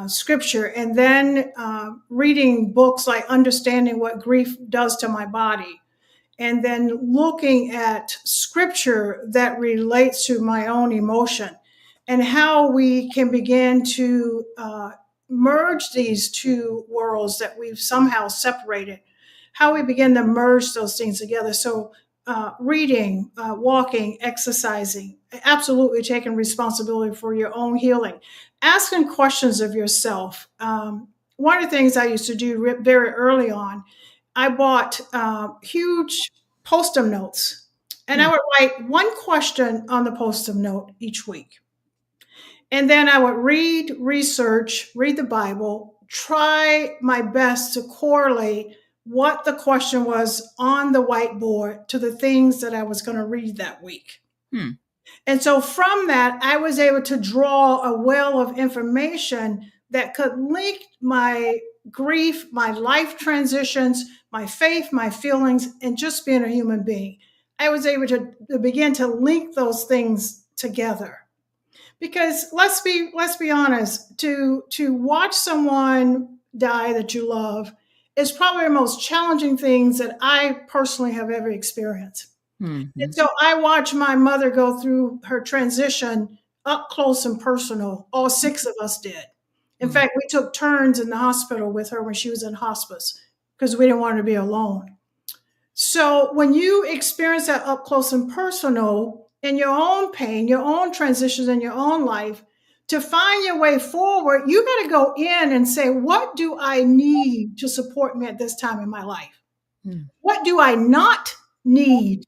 scripture, and then reading books like Understanding What Grief Does to My Body, and then looking at scripture that relates to my own emotion and how we can begin to merge these two worlds that we've somehow separated, how we begin to merge those things together. So, reading, walking, exercising, absolutely taking responsibility for your own healing, asking questions of yourself. One of the things I used to do very early on, I bought huge post-it notes, and I Hmm. would write one question on the post-it note each week. And then I would read the Bible, try my best to correlate what the question was on the whiteboard to the things that I was going to read that week. Hmm. And so from that, I was able to draw a well of information that could link my grief, my life transitions, my faith, my feelings, and just being a human being. I was able to begin to link those things together. Because let's be honest, to watch someone die that you love is probably the most challenging things that I personally have ever experienced. Mm-hmm. And so I watched my mother go through her transition up close and personal. All six of us did. In Hmm. fact, we took turns in the hospital with her when she was in hospice because we didn't want her to be alone. So when you experience that up close and personal in your own pain, your own transitions in your own life, to find your way forward, you got to go in and say, what do I need to support me at this time in my life? Mm. What do I not need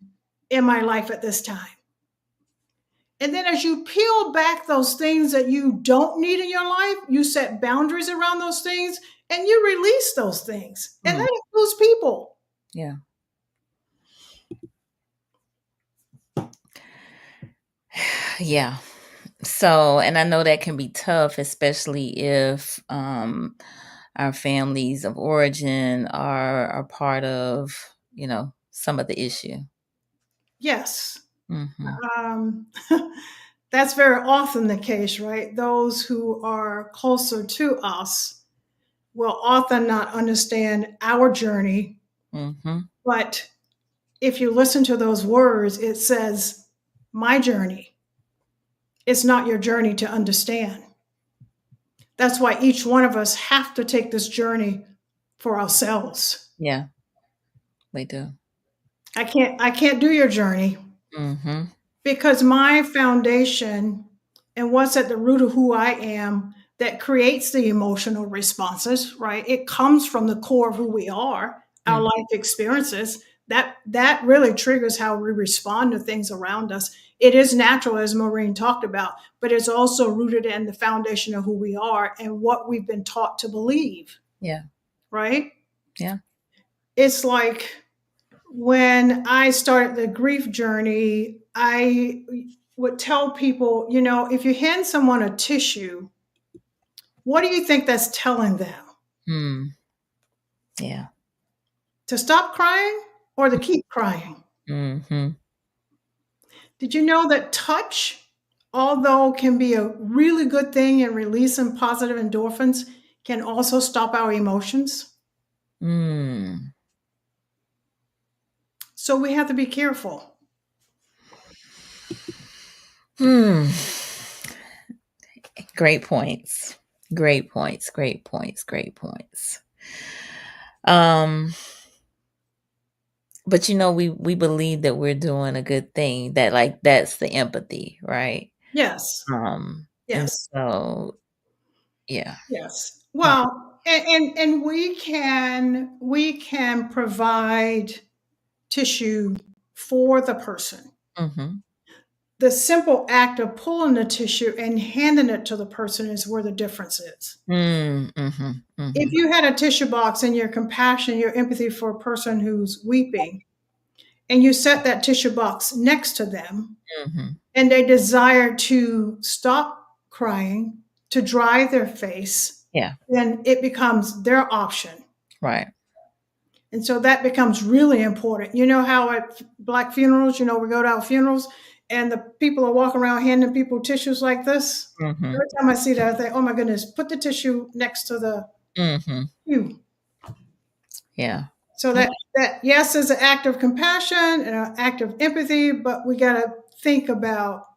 in my life at this time? And then as you peel back those things that you don't need in your life, you set boundaries around those things and you release those things. And that includes people. Yeah. Yeah. So, and I know that can be tough, especially if our families of origin are part of, some of the issue. Yes. Mm-hmm. That's very often the case, right? Those who are closer to us will often not understand our journey. Mm-hmm. But if you listen to those words, it says, my journey. It's not your journey to understand. That's why each one of us have to take this journey for ourselves. Yeah, we do. I can't do your journey Mm-hmm. because my foundation and what's at the root of who I am that creates the emotional responses, right? It comes from the core of who we are, our Mm. life experiences. That really triggers how we respond to things around us. It is natural, as Maureen talked about, but it's also rooted in the foundation of who we are and what we've been taught to believe, Yeah. right? Yeah. It's like when I started the grief journey, I would tell people, if you hand someone a tissue, what do you think that's telling them? Mm. Yeah. To stop crying or to keep crying? Mm-hmm. Did you know that touch, although can be a really good thing in releasing positive endorphins, can also stop our emotions? Mm. So we have to be careful. Hmm. Great points. Great points. Great points. Great points. Um, but we believe that we're doing a good thing. That that's the empathy, right? Yes. And Yes. so yeah. Yes. Yeah. Well, and we can provide tissue for the person. Mm-hmm. The simple act of pulling the tissue and handing it to the person is where the difference is. Mm-hmm. If Mm-hmm. you had a tissue box and your compassion, your empathy for a person who's weeping, and you set that tissue box next to them, Mm-hmm. and they desire to stop crying, to dry their face, Yeah. then it becomes their option. Right. And so that becomes really important. You know how at Black funerals, we go to our funerals and the people are walking around handing people tissues like this? Mm-hmm. Every time I see that, I think, oh my goodness, put the tissue next to the Mm-hmm. you. Yeah. So that yes is an act of compassion and an act of empathy, but we got to think about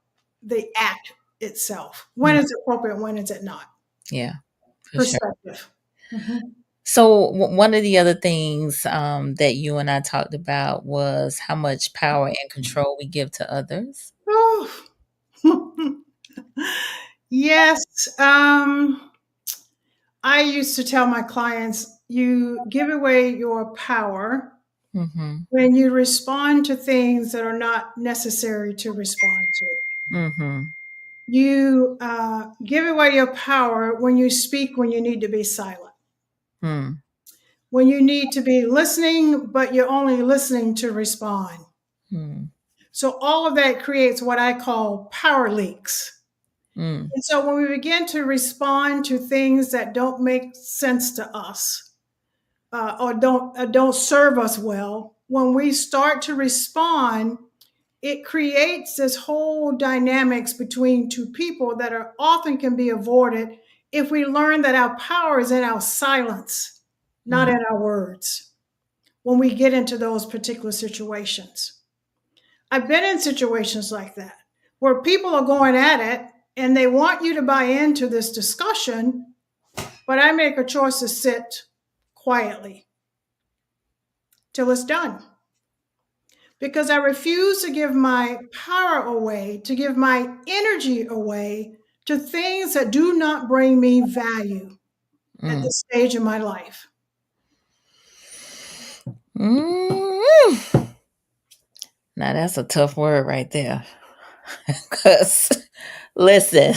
the act itself. When Mm. is it appropriate? When is it not? Yeah. For sure. Perspective. Mhm. So one of the other things that you and I talked about was how much power and control we give to others. Oh. Yes. I used to tell my clients, you give away your power Mm-hmm. when you respond to things that are not necessary to respond to. Mm-hmm. You give away your power when you speak when you need to be silent, Mm. when you need to be listening, but you're only listening to respond. Mm. So all of that creates what I call power leaks. Mm. And so when we begin to respond to things that don't make sense to us, or don't serve us well, when we start to respond, it creates this whole dynamics between two people that are often can be avoided if we learn that our power is in our silence, not Mm. in our words. When we get into those particular situations, I've been in situations like that where people are going at it and they want you to buy into this discussion, but I make a choice to sit quietly till it's done. Because I refuse to give my power away, to give my energy away to things that do not bring me value at Mm. this stage in my life. Mm. Now that's a tough word right there. Cause listen,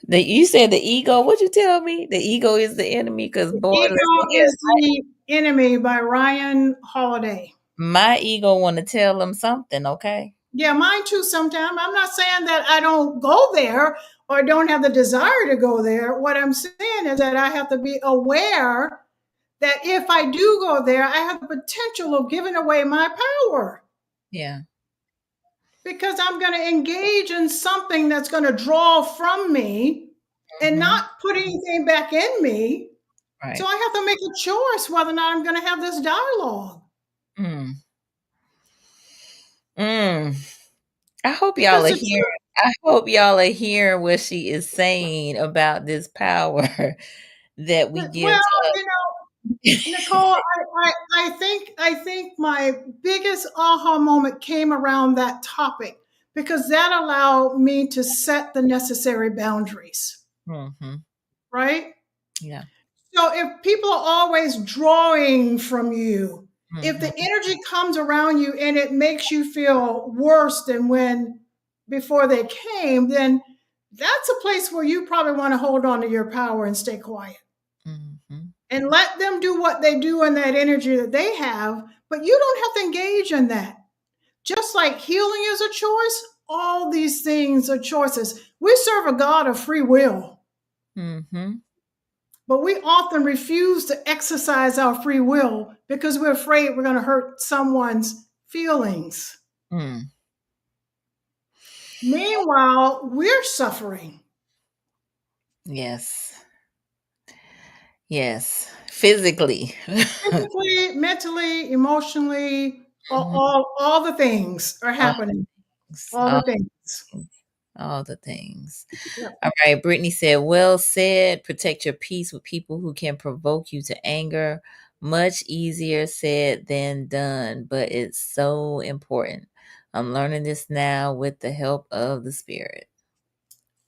you said the ego. What'd you tell me? The ego is the enemy. Cause boy, listen Ego here, is the Enemy by Ryan Holiday. my ego want to tell them something. Okay. Yeah, mine too sometimes. I'm not saying that I don't go there or don't have the desire to go there. What I'm saying is that I have to be aware that if I do go there, I have the potential of giving away my power Yeah. because I'm going to engage in something that's going to draw from me and Hmm. not put anything back in me. So Right. I have to make a choice whether or not I'm going to have this dialogue. Mm. Mm. I hope y'all Because are the hearing. truth, I hope y'all are hearing what she is saying about this power that we give well, to. you know, Nicole, I think my biggest aha moment came around that topic because that allowed me to set the necessary boundaries, Hmm. right? Yeah. So if people are always drawing from you, if the Hmm. energy comes around you and it makes you feel worse than when before they came, then that's a place where you probably want to hold on to your power and stay quiet Hmm. and let them do what they do in that energy that they have, but you don't have to engage in that. Just like healing is a choice, all these things are choices. We serve a God of free will, Hmm. but we often refuse to exercise our free will because we're afraid we're going to hurt someone's feelings. Mm. Meanwhile, we're suffering Yes. Yes. Physically. physically, mentally, emotionally, Mhm. all the things are All happening. things. All the things. All the things. Yep. All right. Brittany said, well said. Protect your peace with people who can provoke you to anger. Much easier said than done, but it's so important. I'm learning this now with the help of the spirit.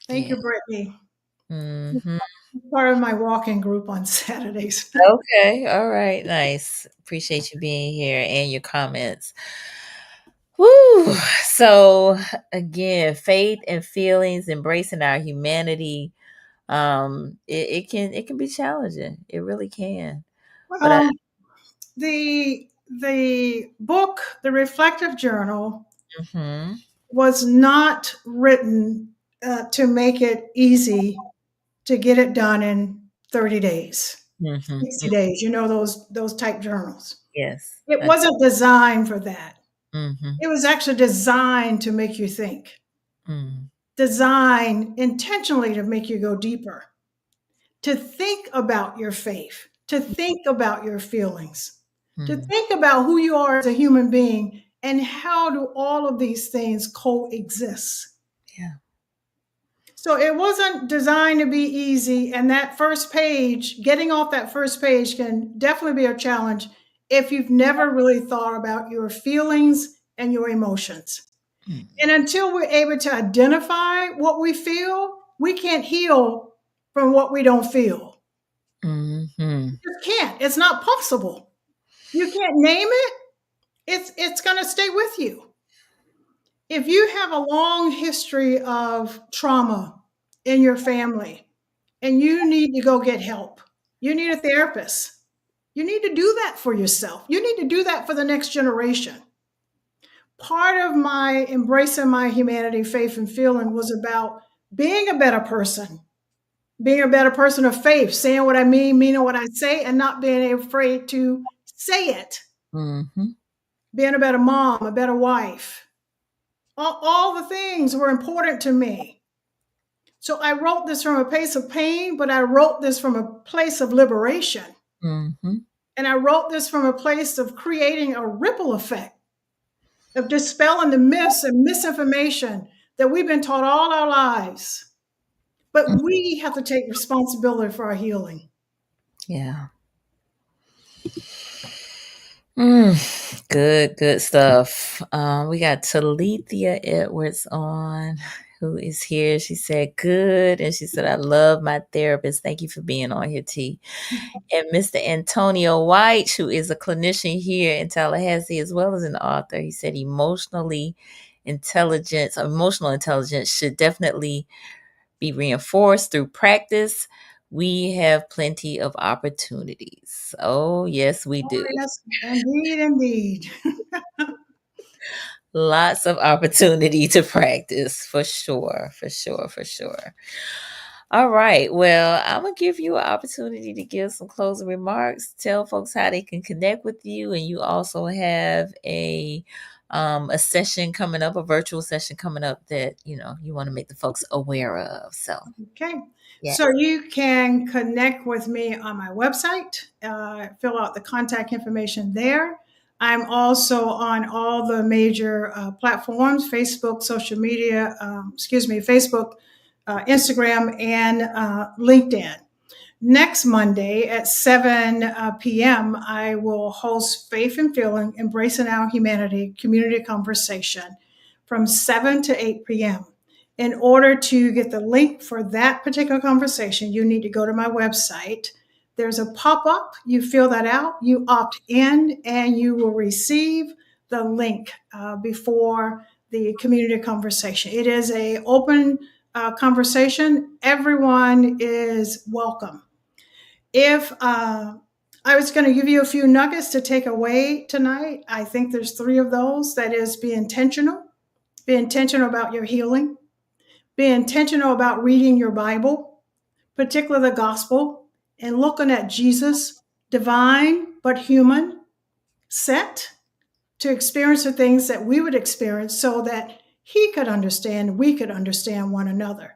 Thank Yeah. you, Brittany. Hmm. Part of my walking group on Saturdays. Okay. All right. Nice. Appreciate you being here and your comments. Woo! So again, faith and feelings, embracing our humanity. It can be challenging. It really can. But I. Um, the book, The Reflective Journal, Hmm. was not written to make it easy to get it done in 30 days, Hmm. 60 days. You know those type journals. Yes. It wasn't designed for that. Mm-hmm. It was actually designed to make you think, Mm-hmm. designed intentionally to make you go deeper, to think about your faith, to think about your feelings, to Mm. think about who you are as a human being and how do all of these things coexist. Yeah. So it wasn't designed to be easy. And that first page, getting off that first page can definitely be a challenge if you've never really thought about your feelings and your emotions. Mm. And until we're able to identify what we feel, we can't heal from what we don't feel. Mm-hmm. You can't. It's not possible. You can't name it. It's going to stay with you. If you have a long history of trauma in your family and you need to go get help, you need a therapist. You need to do that for yourself. You need to do that for the next generation. Part of my embracing my humanity, faith, and feeling was about being a better person, being a better person of faith, saying what I mean, meaning what I say, and not being afraid to say it. Mm-hmm. Being a better mom, a better wife. All the things were important to me. So I wrote this from a place of pain, but I wrote this from a place of liberation. Mm-hmm. And I wrote this from a place of creating a ripple effect, of dispelling the myths and misinformation that we've been taught all our lives. But we have to take responsibility for our healing. Yeah. Good stuff. We got Talithia Edwards on, who is here. She said, good. And she said, I love my therapist. Thank you for being on here, T. And Mr. Antonio White, who is a clinician here in Tallahassee as well as an author, he said emotional intelligence should definitely be reinforced through practice. We have plenty of opportunities. Oh, yes, we Oh, do. yes, indeed, indeed. Lots of opportunity to practice for sure, for sure, for sure. All right. Well, I'm going to give you an opportunity to give some closing remarks. Tell folks how they can connect with you. And you also have a session coming up, a virtual session coming up that, you want to make the folks aware of. So, Okay. yeah. So you can connect with me on my website, fill out the contact information there. I'm also on all the major platforms, Facebook, social media, Facebook, Instagram, and LinkedIn. Next Monday at 7 p.m., I will host Faith and Feeling, Embracing Our Humanity community conversation from 7 to 8 p.m. In order to get the link for that particular conversation, you need to go to my website. There's a pop up. You fill that out, you opt in, and you will receive the link before the community conversation. It is an open conversation. Everyone is welcome. If I was going to give you a few nuggets to take away tonight, I think there's three of those. That is, be intentional. Be intentional about your healing. Be intentional about reading your Bible, particularly the gospel, and looking at Jesus, divine but human, set to experience the things that we would experience so that he could understand, we could understand one another.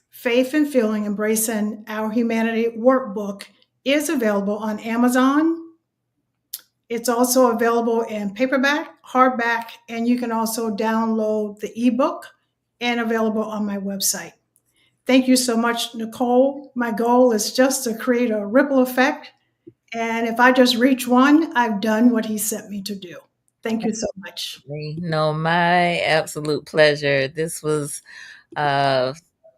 Faith and Feeling, Embracing Our Humanity workbook is available on Amazon. It's also available in paperback, hardback, and you can also download the ebook and available on my website. Thank you so much, Nicole. My goal is just to create a ripple effect. And if I just reach one, I've done what he sent me to do. Thank you so much. No, my absolute pleasure. This was uh,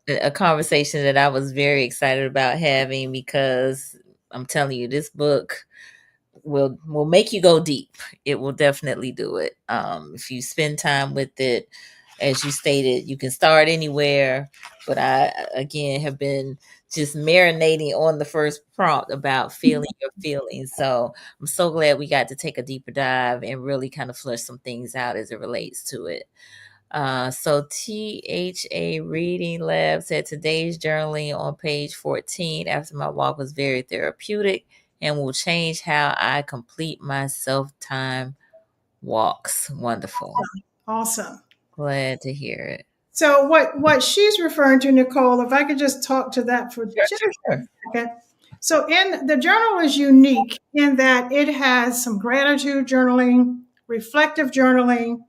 a conversation that I was very excited about having because I'm telling you, this book will make you go deep. It will definitely do it. If you spend time with it, as you stated, you can start anywhere. But I again have been just marinating on the first prompt about feeling your feelings. So I'm so glad we got to take a deeper dive and really kind of flesh some things out as it relates to it. So THA Reading Lab said today's journaling on page 14 after my walk was very therapeutic and will change how I complete my self-time walks. Wonderful. Awesome. Glad to hear it. So what she's referring to, Nicole, if I could just talk to that for Sure, just sure, sure. a second. So in the journal is unique in that it has some gratitude journaling, reflective journaling,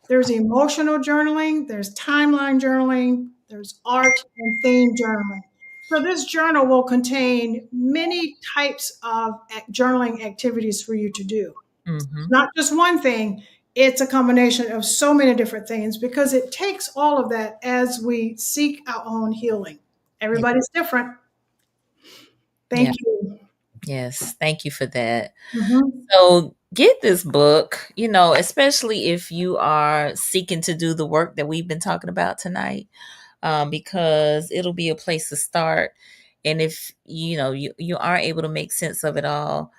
there's emotional journaling, there's timeline journaling, there's art and theme journaling. So this journal will contain many types of journaling activities for you to do. Mm-hmm. Not just one thing, it's a combination of so many different things because it takes all of that as we seek our own healing. Everybody's different. Yeah. Thank you. Yes. Thank you for that. Mhm. So get this book, especially if you are seeking to do the work that we've been talking about tonight. Because it'll be a place to start. And if you aren't able to make sense of it all,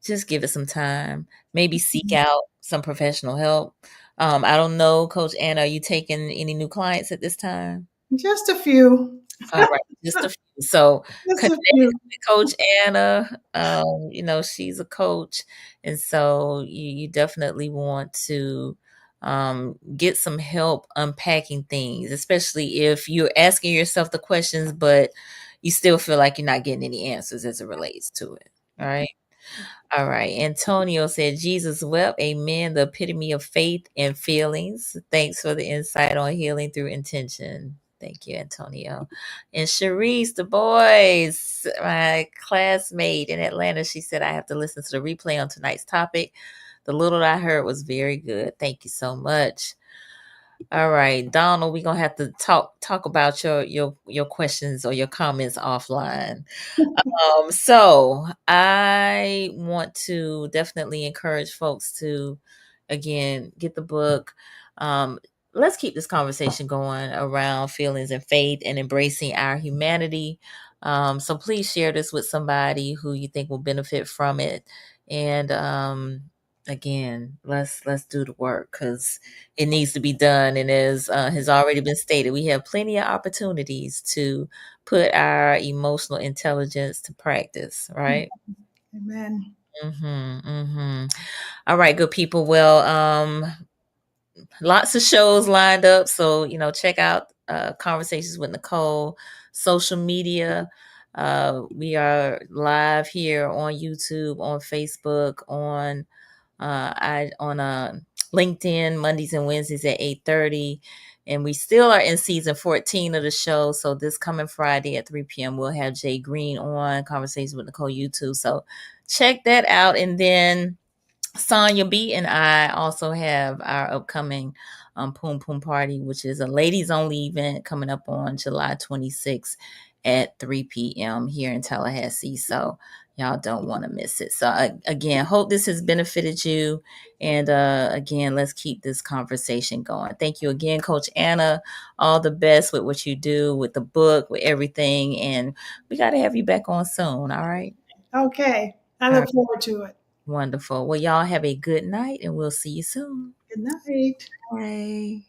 just give it some time. Maybe seek out some professional help. I don't know, Coach Anna, are you taking any new clients at this time? Just a few. All right, just a few. So Just connect a few. with Coach Anna. She's a coach, and so you definitely want to get some help unpacking things, especially if you're asking yourself the questions, but you still feel like you're not getting any answers as it relates to it. All right. All right. Antonio said, Jesus wept. Amen. The epitome of faith and feelings. Thanks for the insight on healing through intention. Thank you, Antonio. And Cherise, the boys, my classmate in Atlanta, she said, I have to listen to the replay on tonight's topic. The little I heard was very good. Thank you so much. All right, Donald, we're gonna have to talk about your questions or your comments offline. So I want to definitely encourage folks to, again, get the book. Um, let's keep this conversation going around feelings and faith and embracing our humanity. So please share this with somebody who you think will benefit from it. And again, let's do the work because it needs to be done. And as has already been stated, we have plenty of opportunities to put our emotional intelligence to practice, right? Amen. Mm-hmm. All right, good people. Well, lots of shows lined up. So, check out Conversations with Nicole, social media. We are live here on YouTube, on Facebook, on LinkedIn Mondays and Wednesdays at 8:30. And we still are in season 14 of the show. So this coming Friday at 3 p.m. we'll have Jay Green on Conversations with Nicole YouTube. So check that out. And then Sonya B and I also have our upcoming Poom Poom Party, which is a ladies only event coming up on July 26th at 3 p.m. here in Tallahassee. So y'all don't want to miss it. So again, hope this has benefited you. And again, let's keep this conversation going. Thank you again, Coach Anna. All the best with what you do, with the book, with everything. And we got to have you back on soon. All right. Okay. I All look right. forward to it. Wonderful. Well, y'all have a good night and we'll see you soon. Good night. Bye.